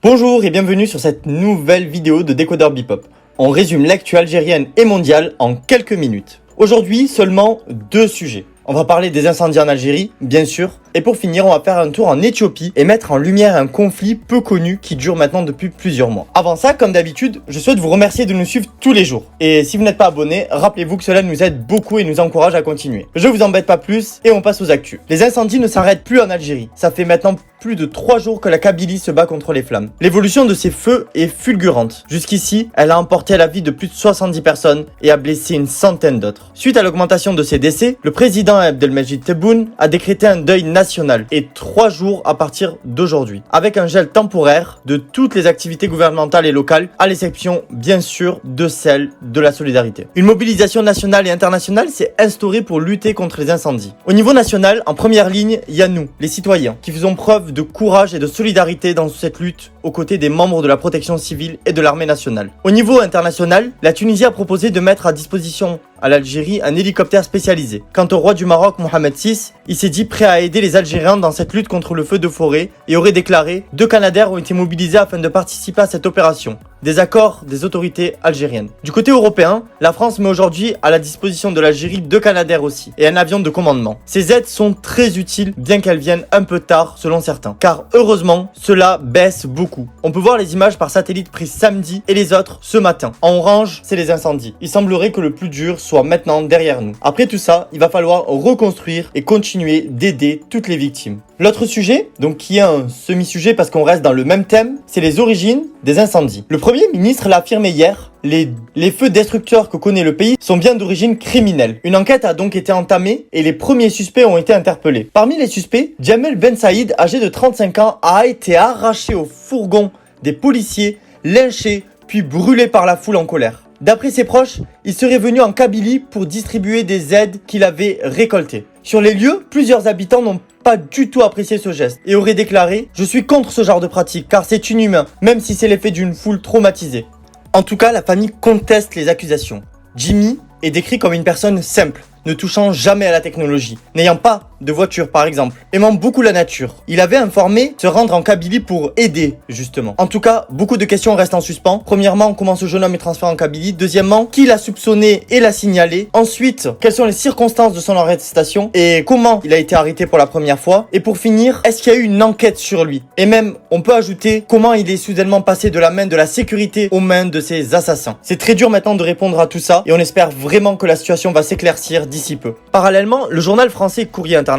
Bonjour et bienvenue sur cette nouvelle vidéo de Décodeur Bipop. On résume l'actu algérienne et mondiale en quelques minutes. Aujourd'hui, seulement deux sujets. On va parler des incendies en Algérie, bien sûr. Et pour finir, on va faire un tour en Éthiopie et mettre en lumière un conflit peu connu qui dure maintenant depuis plusieurs mois. Avant ça, comme d'habitude, je souhaite vous remercier de nous suivre tous les jours. Et si vous n'êtes pas abonné, rappelez-vous que cela nous aide beaucoup et nous encourage à continuer. Je vous embête pas plus et on passe aux actus. Les incendies ne s'arrêtent plus en Algérie. Ça fait maintenant plus de 3 jours que la Kabylie se bat contre les flammes. L'évolution de ces feux est fulgurante. Jusqu'ici, elle a emporté la vie de plus de 70 personnes et a blessé une centaine d'autres. Suite à l'augmentation de ces décès, le président Abdelmajid Tebboune a décrété un deuil national et 3 jours à partir d'aujourd'hui, avec un gel temporaire de toutes les activités gouvernementales et locales, à l'exception bien sûr de celle de la solidarité. Une mobilisation nationale et internationale s'est instaurée pour lutter contre les incendies. Au niveau national, en première ligne, il y a nous, les citoyens, qui faisons preuve de courage et de solidarité dans cette lutte aux côtés des membres de la protection civile et de l'armée nationale. Au niveau international, la Tunisie a proposé de mettre à disposition à l'Algérie un hélicoptère spécialisé. Quant au roi du Maroc, Mohamed VI, il s'est dit prêt à aider les Algériens dans cette lutte contre le feu de forêt et aurait déclaré « 2 Canadair ont été mobilisés afin de participer à cette opération ». Des accords des autorités algériennes. Du côté européen, la France met aujourd'hui à la disposition de l'Algérie 2 Canadair aussi et un avion de commandement. Ces aides sont très utiles, bien qu'elles viennent un peu tard selon certains. Car heureusement, cela baisse beaucoup. On peut voir les images par satellite prises samedi et les autres ce matin. En orange, c'est les incendies. Il semblerait que le plus dur soit maintenant derrière nous. Après tout ça, il va falloir reconstruire et continuer d'aider toutes les victimes. L'autre sujet, donc qui est un semi-sujet parce qu'on reste dans le même thème, c'est les origines des incendies. Le Premier ministre l'a affirmé hier, les feux destructeurs que connaît le pays sont bien d'origine criminelle. Une enquête a donc été entamée et les premiers suspects ont été interpellés. Parmi les suspects, Djamel Ben Saïd, âgé de 35 ans, a été arraché au fourgon des policiers, lynché, puis brûlé par la foule en colère. D'après ses proches, il serait venu en Kabylie pour distribuer des aides qu'il avait récoltées. Sur les lieux, plusieurs habitants n'ont pas du tout apprécié ce geste et auraient déclaré « Je suis contre ce genre de pratique car c'est inhumain, même si c'est l'effet d'une foule traumatisée ». En tout cas, la famille conteste les accusations. Jimmy est décrit comme une personne simple, ne touchant jamais à la technologie, n'ayant pas de voiture par exemple, aimant beaucoup la nature. Il avait informé se rendre en Kabylie pour aider justement. En tout cas, beaucoup de questions restent en suspens. Premièrement, comment ce jeune homme est transféré en Kabylie? Deuxièmement, qui l'a soupçonné et l'a signalé? Ensuite, quelles sont les circonstances de son arrestation et comment il a été arrêté pour la première fois? Et pour finir, est-ce qu'il y a eu une enquête sur lui? Et même, on peut ajouter comment il est soudainement passé de la main de la sécurité aux mains de ses assassins. C'est très dur maintenant de répondre à tout ça et on espère vraiment que la situation va s'éclaircir d'ici peu. Parallèlement, le journal français Courrier International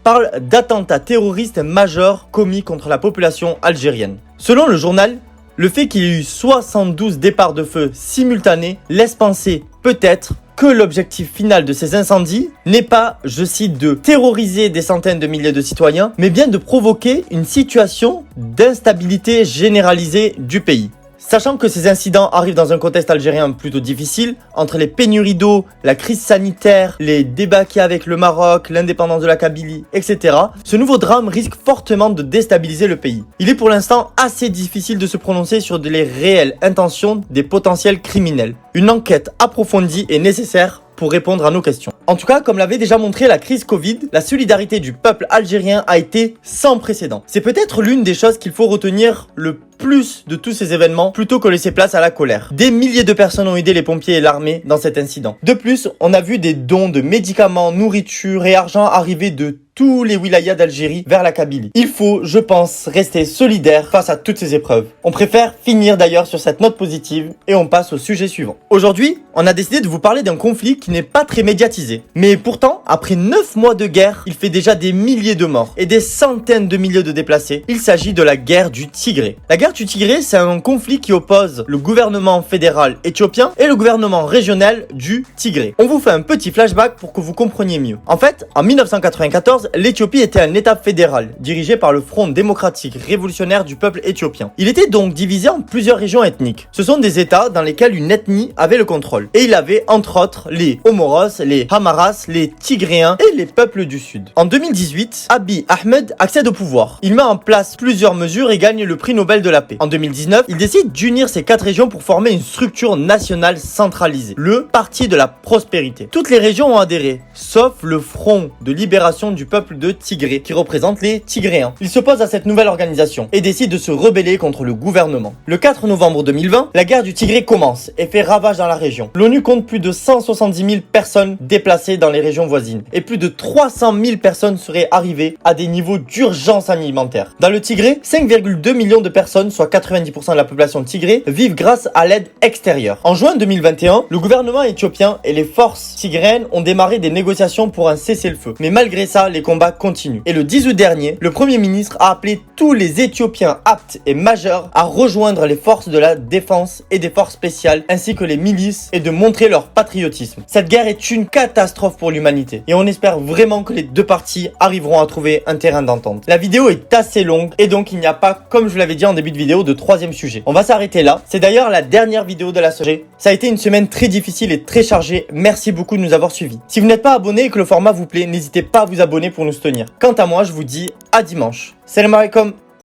parle d'attentats terroristes majeurs commis contre la population algérienne. Selon le journal, le fait qu'il y ait eu 72 départs de feu simultanés laisse penser peut-être que l'objectif final de ces incendies n'est pas, je cite, de terroriser des centaines de milliers de citoyens, mais bien de provoquer une situation d'instabilité généralisée du pays. Sachant que ces incidents arrivent dans un contexte algérien plutôt difficile, entre les pénuries d'eau, la crise sanitaire, les débats qu'il y a avec le Maroc, l'indépendance de la Kabylie, etc., ce nouveau drame risque fortement de déstabiliser le pays. Il est pour l'instant assez difficile de se prononcer sur les réelles intentions des potentiels criminels. Une enquête approfondie est nécessaire pour répondre à nos questions. En tout cas, comme l'avait déjà montré la crise Covid, la solidarité du peuple algérien a été sans précédent. C'est peut-être l'une des choses qu'il faut retenir le plus de tous ces événements plutôt que laisser place à la colère. Des milliers de personnes ont aidé les pompiers et l'armée dans cet incident. De plus, on a vu des dons de médicaments, nourriture et argent arriver de tous les wilayas d'Algérie vers la Kabylie. Il faut, je pense, rester solidaire face à toutes ces épreuves. On préfère finir d'ailleurs sur cette note positive et on passe au sujet suivant. Aujourd'hui, on a décidé de vous parler d'un conflit qui n'est pas très médiatisé. Mais pourtant, après 9 mois de guerre, il fait déjà des milliers de morts et des centaines de milliers de déplacés. Il s'agit de la guerre du Tigré. La guerre du Tigré, c'est un conflit qui oppose le gouvernement fédéral éthiopien et le gouvernement régional du Tigré. On vous fait un petit flashback pour que vous compreniez mieux. En fait, en 1994, l'Éthiopie était un état fédéral, dirigé par le Front démocratique révolutionnaire du peuple éthiopien. Il était donc divisé en plusieurs régions ethniques. Ce sont des états dans lesquels une ethnie avait le contrôle. Et il avait entre autres les Omoros, les Hamaras, les Tigréens et les peuples du Sud. En 2018, Abiy Ahmed accède au pouvoir. Il met en place plusieurs mesures et gagne le prix Nobel de la paix. En 2019, il décide d'unir ces 4 régions pour former une structure nationale centralisée, le Parti de la prospérité. Toutes les régions ont adhéré, sauf le Front de libération du peuple de Tigré, qui représente les Tigréens. Ils s'opposent à cette nouvelle organisation et décident de se rebeller contre le gouvernement. Le 4 novembre 2020, la guerre du Tigré commence et fait ravage dans la région. L'ONU compte plus de 170 000 personnes déplacées dans les régions voisines et plus de 300 000 personnes seraient arrivées à des niveaux d'urgence alimentaire. Dans le Tigré, 5,2 millions de personnes, soit 90% de la population de Tigré, vivent grâce à l'aide extérieure. En juin 2021, le gouvernement éthiopien et les forces tigréennes ont démarré des négociations pour un cessez-le-feu. Mais malgré ça, les combats continuent. Et le 10 août dernier, le Premier ministre a appelé tous les Éthiopiens aptes et majeurs à rejoindre les forces de la défense et des forces spéciales ainsi que les milices et de montrer leur patriotisme. Cette guerre est une catastrophe pour l'humanité et on espère vraiment que les deux parties arriveront à trouver un terrain d'entente. La vidéo est assez longue et donc il n'y a pas, comme je vous l'avais dit en début de vidéo, de troisième sujet. On va s'arrêter là. C'est d'ailleurs la dernière vidéo de la semaine. Ça a été une semaine très difficile et très chargée. Merci beaucoup de nous avoir suivis. Si vous n'êtes pas abonné et que le format vous plaît, n'hésitez pas à vous abonner pour nous soutenir. Quant à moi, je vous dis à dimanche. Salam alaikum.